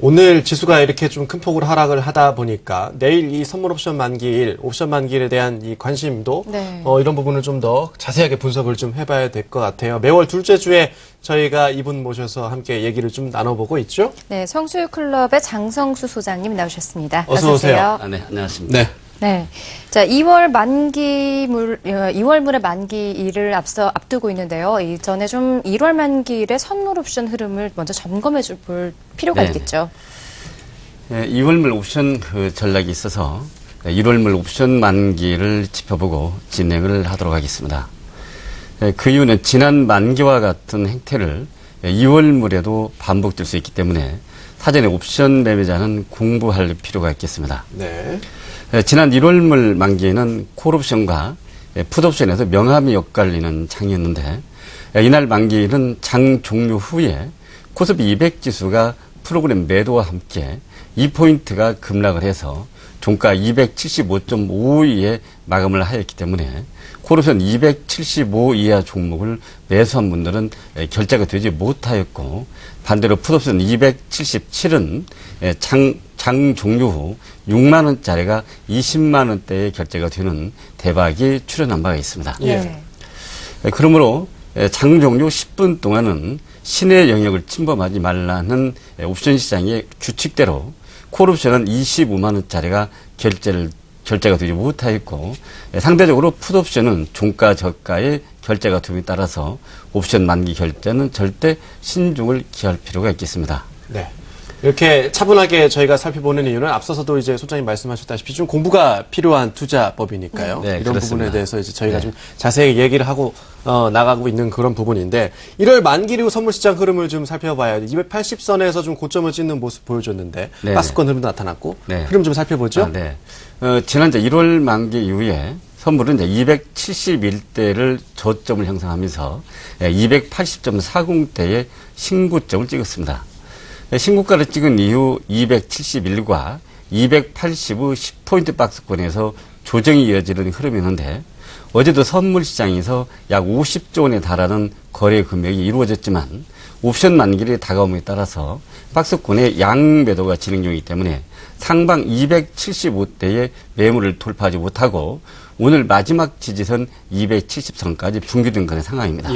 오늘 지수가 이렇게 좀 큰 폭으로 하락을 하다 보니까 내일 이 선물 옵션 만기일, 옵션 만기일에 대한 이 관심도 이런 부분을 좀 더 자세하게 분석을 좀 해봐야 될 것 같아요. 매월 둘째 주에 저희가 이분 모셔서 함께 얘기를 좀 나눠보고 있죠. 네, 성수클럽의 장성수 소장님 나오셨습니다. 어서 오세요. 네, 안녕하십니까. 네. 네. 자, 2월물의 만기일을 앞두고 있는데요. 이전에 좀 1월 만기일의 선물 옵션 흐름을 먼저 점검해 볼 필요가 있겠죠. 네, 2월물 옵션 전략이 있어서 1월물 옵션 만기를 짚어보고 진행을 하도록 하겠습니다. 그 이유는 지난 만기와 같은 행태를 2월물에도 반복될 수 있기 때문에 사전에 옵션 매매자는 공부할 필요가 있겠습니다. 네. 지난 1월물 만기에는 콜옵션과 풋옵션에서 명암이 엇갈리는 장이었는데 이날 만기는 장 종료 후에 코스피 200 지수가 프로그램 매도와 함께 2포인트가 급락을 해서 종가 275.52에 마감을 하였기 때문에 콜옵션 275 이하 종목을 매수한 분들은 결제가 되지 못하였고 반대로 풋옵션 277은 장 종료 후 6만 원짜리가 20만 원대에 결제가 되는 대박이 출현한 바가 있습니다. 예. 그러므로 장 종료 10분 동안은 신의 영역을 침범하지 말라는 옵션 시장의 규칙대로 콜옵션은 25만 원짜리가 결제가 되지 못하였고 상대적으로 풋옵션은 종가 저가의 결제가 됨에 따라서 옵션 만기 결제는 절대 신중을 기할 필요가 있겠습니다. 네. 이렇게 차분하게 저희가 살펴보는 이유는 앞서서도 이제 소장님 말씀하셨다시피 좀 공부가 필요한 투자법이니까요. 네, 이런 그렇습니다. 부분에 대해서 이제 저희가 좀 자세히 얘기를 하고 나가고 있는 그런 부분인데 1월 만기류 선물시장 흐름을 좀 살펴봐야 280선에서 좀 고점을 찍는 모습 보여줬는데 박스권 흐름도 나타났고 흐름 좀 살펴보죠. 지난 1월 만기 이후에 선물은 이제 271대를 저점을 형성하면서 280.40대의 신고점을 찍었습니다. 신고가를 찍은 이후 271과 280의 10포인트 박스권에서 조정이 이어지는 흐름이었는데 어제도 선물시장에서 약 50조 원에 달하는 거래 금액이 이루어졌지만 옵션 만기일이 다가옴에 따라서 박스권의 양매도가 진행 중이기 때문에 상방 275대의 매물을 돌파하지 못하고 오늘 마지막 지지선 270선까지 붕괴된 그런 상황입니다.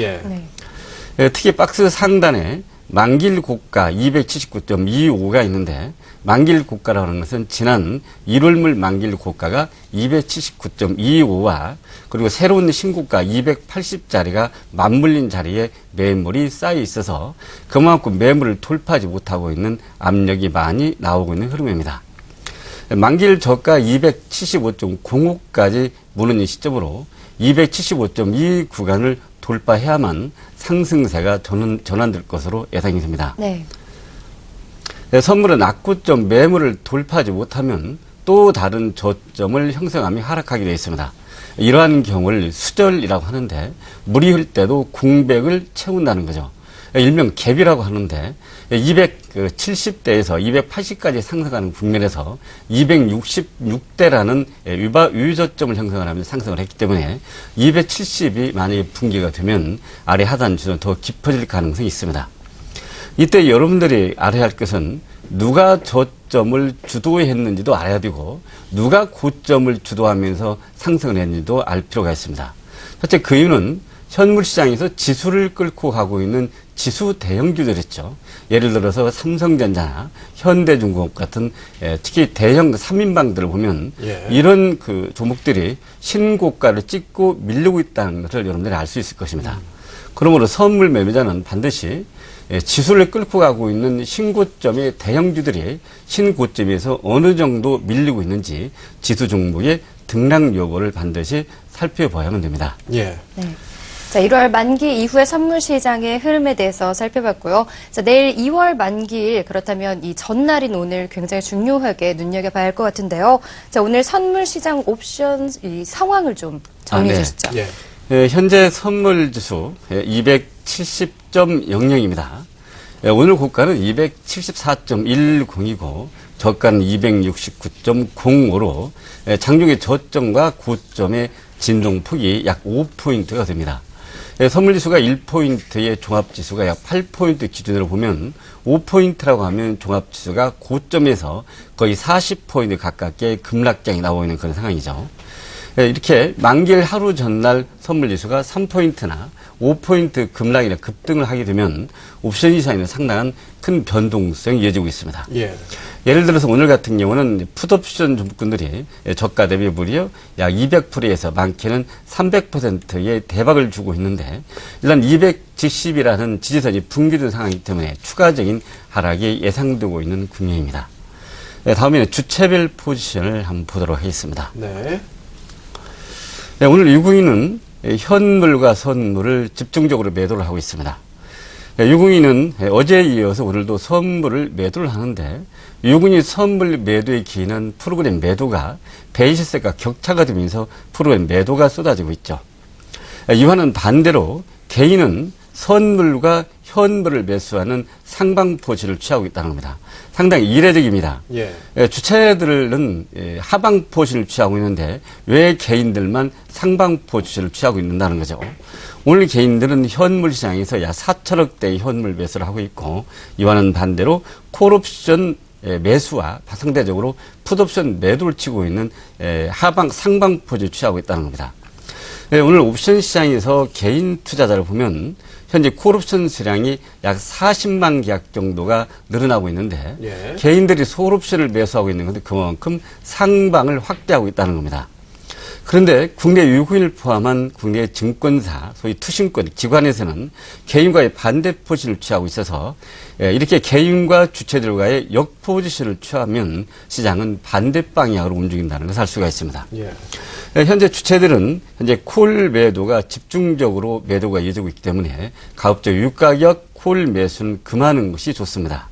특히 박스 상단에 만기일 고가 279.25가 있는데 만기일 고가라는 것은 지난 1월물 만기일 고가가 279.25와 그리고 새로운 신고가 280짜리가 맞물린 자리에 매물이 쌓여 있어서 그만큼 매물을 돌파하지 못하고 있는 압력이 많이 나오고 있는 흐름입니다. 만기일 저가 275.05까지 무너진 시점으로 275.2 구간을 돌파해야만 상승세가 전환될 것으로 예상이 됩니다. 선물은 악고점 매물을 돌파하지 못하면 또 다른 저점을 형성하며 하락하게 되어 있습니다. 이러한 경우를 수절이라고 하는데 물이 흘 때도 공백을 채운다는 거죠. 일명 갭이라고 하는데 270대에서 280까지 상승하는 국면에서 266대라는 유저점을 형성을 하면서 상승을 했기 때문에 270이 만약에 붕괴가 되면 아래 하단 지수는 더 깊어질 가능성이 있습니다. 이때 여러분들이 알아야 할 것은 누가 저점을 주도했는지도 알아야 되고 누가 고점을 주도하면서 상승을 했는지도 알 필요가 있습니다. 첫째 그 이유는 현물시장에서 지수를 끌고 가고 있는 지수 대형주들 있죠. 예를 들어서 삼성전자나 현대중공업 같은 특히 대형 3인방들을 보면 이런 그 종목들이 신고가를 찍고 밀리고 있다는 것을 여러분들이 알 수 있을 것입니다. 그러므로 선물 매매자는 반드시 지수를 끌고 가고 있는 신고점의 대형주들이 신고점에서 어느 정도 밀리고 있는지 지수 종목의 등락 여부를 반드시 살펴봐야만 됩니다. 자, 1월 만기 이후의 선물 시장의 흐름에 대해서 살펴봤고요. 자, 내일 2월 만기일 그렇다면 이 전날인 오늘 굉장히 중요하게 눈여겨봐야 할 것 같은데요. 자, 오늘 선물 시장 옵션 이 상황을 좀 정리해 주시죠. 현재 선물 지수 270.00입니다. 오늘 고가는 274.10이고 저가는 269.05로 장중의 저점과 고점의 진동폭이 약 5포인트가 됩니다. 선물지수가 1포인트의 종합지수가 약 8포인트 기준으로 보면 5포인트라고 하면 종합지수가 고점에서 거의 40포인트 가깝게 급락장이 나오고 있는 그런 상황이죠. 이렇게 만기일 하루 전날 선물지수가 3포인트나 5포인트 급락이나 급등을 하게 되면 옵션 시장에는 상당한 큰 변동성이 이어지고 있습니다. 예. 예를 들어서 오늘 같은 경우는 풋옵션 종목군들이 저가 대비 무려 약 200%에서 많게는 300%의 대박을 주고 있는데 일단 270이라는 지지선이 붕괴된 상황이기 때문에 추가적인 하락이 예상되고 있는 국면입니다. 다음에는 주체별 포지션을 한번 보도록 하겠습니다. 네. 오늘 유궁인은 현물과 선물을 집중적으로 매도를 하고 있습니다. 유궁인은 어제에 이어서 오늘도 선물을 매도를 하는데 유궁인 선물 매도에 기인한 프로그램 매도가 베이시스가 격차가 되면서 프로그램 매도가 쏟아지고 있죠. 이와는 반대로 개인은 선물과 현물을 매수하는 상방포지를 취하고 있다는 겁니다. 상당히 이례적입니다. 예. 주체들은 하방포지를 취하고 있는데 왜 개인들만 상방포지를 취하고 있는다는 거죠. 오늘 개인들은 현물 시장에서 약 4천억 대의 현물 매수를 하고 있고 이와는 반대로 콜옵션 매수와 상대적으로 풋옵션 매도를 치고 있는 상방포지를 취하고 있다는 겁니다. 오늘 옵션 시장에서 개인 투자자를 보면 현재 콜옵션 수량이 약 40만 계약 정도가 늘어나고 있는데 예. 개인들이 솔옵션을 매수하고 있는 건데 그만큼 상방을 확대하고 있다는 겁니다. 그런데 국내 유구인을 포함한 국내 증권사, 소위 투신권 기관에서는 개인과의 반대 포지션을 취하고 있어서 이렇게 개인과 주체들과의 역포지션을 취하면 시장은 반대 방향으로 움직인다는 것을 알 수가 있습니다. 예. 현재 주체들은 현재 콜 매도가 집중적으로 매도가 이어지고 있기 때문에 가급적 유가격 콜 매수는 금하는 것이 좋습니다.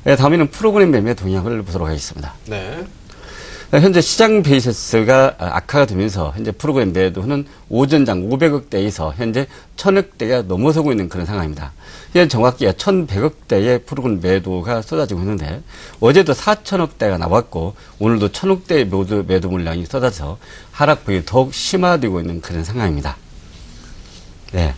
다음에는 프로그램 매매 동향을 보도록 하겠습니다. 네. 현재 시장 베이시스가 악화가 되면서 현재 프로그램 매도는 오전장 500억대에서 현재 1000억대가 넘어서고 있는 그런 상황입니다. 현재 정확히 1100억대의 프로그램 매도가 쏟아지고 있는데 어제도 4000억대가 나왔고 오늘도 1000억대의 매도 물량이 쏟아져서 하락폭이 더욱 심화되고 있는 그런 상황입니다. 네.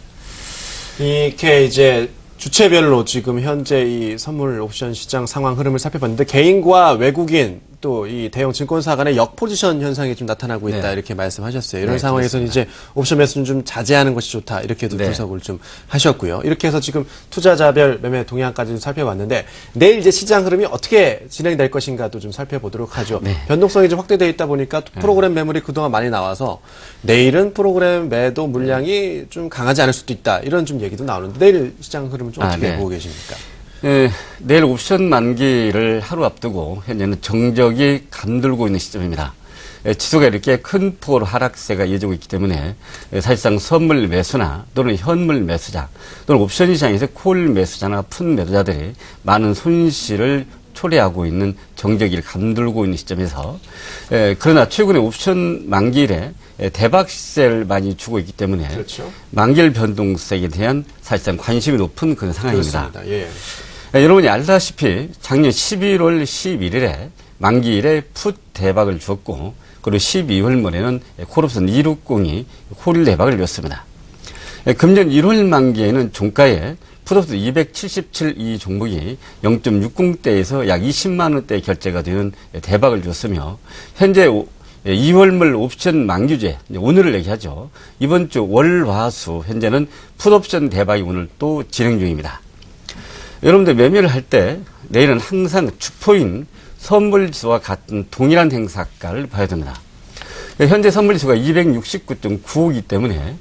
이렇게 이제 주체별로 지금 현재 이 선물 옵션 시장 상황 흐름을 살펴봤는데 개인과 외국인 또 이 대형 증권사 간의 역포지션 현상이 좀 나타나고 있다 네. 이렇게 말씀하셨어요. 이런 네, 상황에서는 그렇습니다. 이제 옵션 매수는 좀 자제하는 것이 좋다 이렇게도 네. 분석을 좀 하셨고요. 이렇게 해서 지금 투자자별 매매 동향까지 좀 살펴봤는데 내일 이제 시장 흐름이 어떻게 진행될 것인가도 좀 살펴보도록 하죠. 네. 변동성이 좀 확대되어 있다 보니까 프로그램 매물이 그동안 많이 나와서 내일은 프로그램 매도 물량이 좀 강하지 않을 수도 있다 이런 좀 얘기도 나오는데 내일 시장 흐름은 좀 어떻게 네. 보고 계십니까? 내일 옵션 만기를 하루 앞두고 현재는 정적이 감돌고 있는 시점입니다. 지수가 이렇게 큰 폭으로 하락세가 이어지고 있기 때문에 사실상 선물 매수나 또는 현물 매수자 또는 옵션 시장에서 콜 매수자나 풋 매도자들이 많은 손실을 초래하고 있는 정적이 감돌고 있는 시점에서 그러나 최근에 옵션 만기일에 대박세를 많이 주고 있기 때문에 그렇죠. 만기일 변동성에 대한 사실상 관심이 높은 그런 상황입니다. 그렇습니다. 예. 여러분이 알다시피 작년 11월 11일에 만기일에 풋 대박을 주었고 그리고 12월 말에는 콜옵션 260이 콜 대박을 줬습니다. 금년 1월 만기에는 종가에 풋옵션 277 이 종목이 0.60대에서 약 20만 원대 결제가 되는 대박을 줬으며 현재 2월물 옵션 만기제 오늘을 얘기하죠. 이번 주 월화수 현재는 풋옵션 대박이 오늘 또 진행 중입니다. 여러분들 매매를 할 때 내일은 항상 주포인 선물지수와 같은 동일한 행사가를 봐야 됩니다. 현재 선물지수가 269.9이기 때문에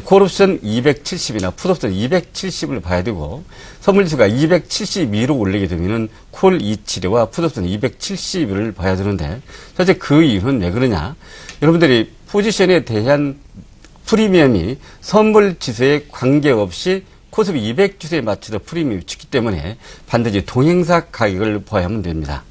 콜옵션 270이나 풋옵션 270을 봐야 되고 선물지수가 272로 올리게 되면은 콜 272와 풋옵션 271을 봐야 되는데 현재 그 이유는 왜 그러냐? 여러분들이 포지션에 대한 프리미엄이 선물지수에 관계없이 코스피 200지수에 맞춰서 프리미엄이 찍기 때문에 반드시 동행사 가격을 봐야만 됩니다.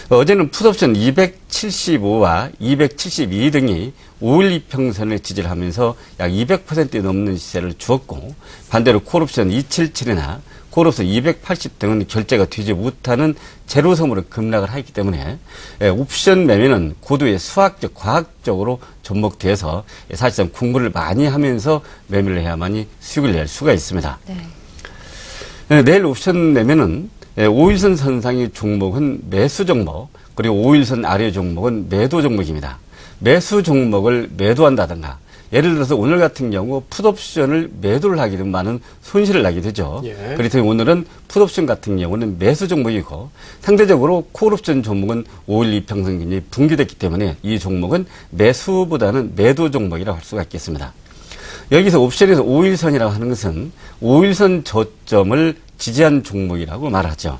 어제는 풋옵션 275와 272 등이 5일 이평선을 지지를 하면서 약 200% 넘는 시세를 주었고 반대로 콜옵션 277이나 콜옵션 280 등은 결제가 되지 못하는 제로 선물을 급락을 하기 때문에 옵션 매매는 고도의 수학적, 과학적으로 접목돼서 사실상 공부를 많이 하면서 매매를 해야만이 수익을 낼 수가 있습니다. 내일 옵션 매매는 5일선 선상의 종목은 매수 종목, 그리고 5일선 아래 종목은 매도 종목입니다. 매수 종목을 매도한다든가, 예를 들어서 오늘 같은 경우 풋옵션을 매도를 하게 되면 많은 손실을 나게 되죠. 예. 그렇기 때문에 오늘은 풋옵션 같은 경우는 매수 종목이고, 상대적으로 콜옵션 종목은 5일 이평선 기준이 붕괴됐기 때문에 이 종목은 매수보다는 매도 종목이라고 할 수가 있겠습니다. 여기서 옵션에서 5일선이라고 하는 것은 5일선 저점을 지지한 종목이라고 말하죠.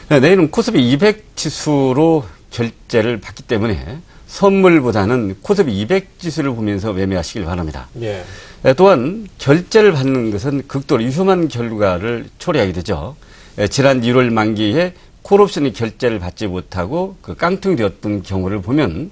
내일은 코스피 200 지수로 결제를 받기 때문에 선물보다는 코스피 200 지수를 보면서 매매하시길 바랍니다. 예. 또한 결제를 받는 것은 극도로 위험한 결과를 초래하게 되죠. 지난 1월 만기에 콜옵션이 결제를 받지 못하고 그 깡통이 되었던 경우를 보면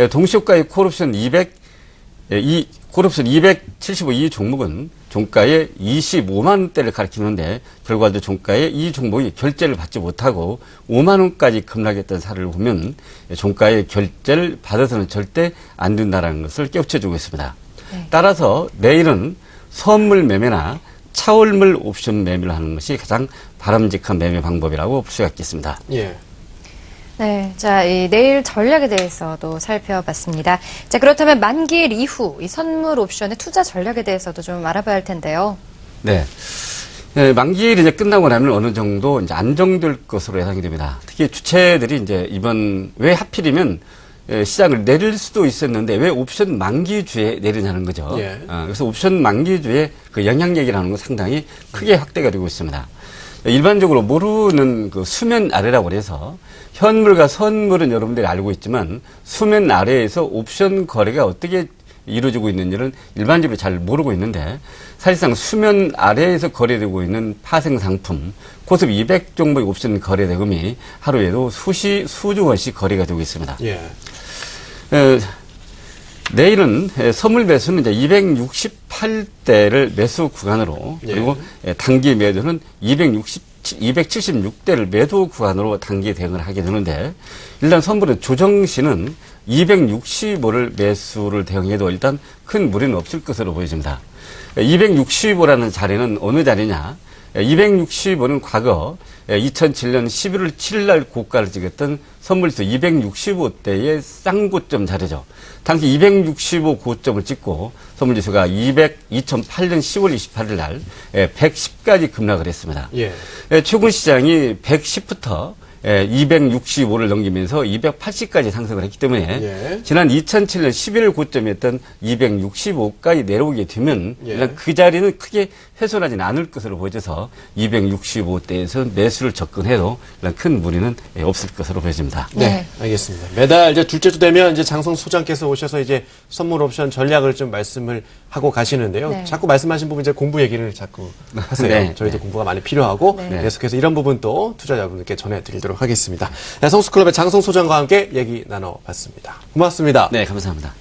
동시효과의 콜옵션 275 이 종목은 종가에 25만 원대를 가리키는데 결과도 종가에 이 종목이 결제를 받지 못하고 5만 원까지 급락했던 사례를 보면 종가에 결제를 받아서는 절대 안 된다는 것을 깨우쳐주고 있습니다. 네. 따라서 내일은 선물 매매나 차월물 옵션 매매를 하는 것이 가장 바람직한 매매 방법이라고 볼 수가 있겠습니다. 예. 네, 자, 내일 전략에 대해서도 살펴봤습니다. 자, 그렇다면 만기일 이후 이 선물 옵션의 투자 전략에 대해서도 좀 알아봐야 할 텐데요. 네. 만기일이 이제 끝나고 나면 어느 정도 이제 안정될 것으로 예상이 됩니다. 특히 주체들이 이제 이번 왜 하필이면 시장을 내릴 수도 있었는데 왜 옵션 만기주에 내리냐는 거죠. 예. 그래서 옵션 만기주에 그 영향력이라는 건 상당히 크게 확대가 되고 있습니다. 일반적으로 모르는 그 수면 아래라고 그래서 현물과 선물은 여러분들이 알고 있지만 수면 아래에서 옵션 거래가 어떻게 이루어지고 있는지는 일반적으로 잘 모르고 있는데 사실상 수면 아래에서 거래되고 있는 파생 상품 코스피 200 종목의 옵션 거래 대금이 하루에도 수조 원씩 거래가 되고 있습니다. 예. 내일은 선물 매수는 이제 268대를 매수 구간으로 그리고 단기 매도는 276대를 매도 구간으로 단기 대응을 하게 되는데 일단 선물의 조정시는 265를 매수를 대응해도 일단 큰 무리는 없을 것으로 보여집니다. 265라는 자리는 어느 자리냐? 265는 과거 2007년 11월 7일 날 고가를 찍었던 선물지수 265대의 쌍고점 자리죠. 당시 265 고점을 찍고 선물지수가 2008년 10월 28일 날 110까지 급락을 했습니다. 예. 최근 시장이 110부터 265를 넘기면서 280까지 상승을 했기 때문에 지난 2007년 11월 고점이었던 265까지 내려오게 되면 일단 그 자리는 크게 훼손하지는 않을 것으로 보여져서 265대에서 매수를 접근해도 일단 큰 무리는 없을 것으로 보여집니다. 네, 알겠습니다. 매달 이제 둘째 주 되면 이제 장성 소장께서 오셔서 이제 선물 옵션 전략을 좀 말씀을 하고 가시는데요. 네. 자꾸 말씀하신 부분 이제 공부 얘기를 자꾸 하세요. 네. 저희도 공부가 많이 필요하고 계속해서 이런 부분도 투자자분들께 전해드리도록 하겠습니다. 네, 성수클럽의 장성 소장과 함께 얘기 나눠봤습니다. 고맙습니다. 네, 감사합니다.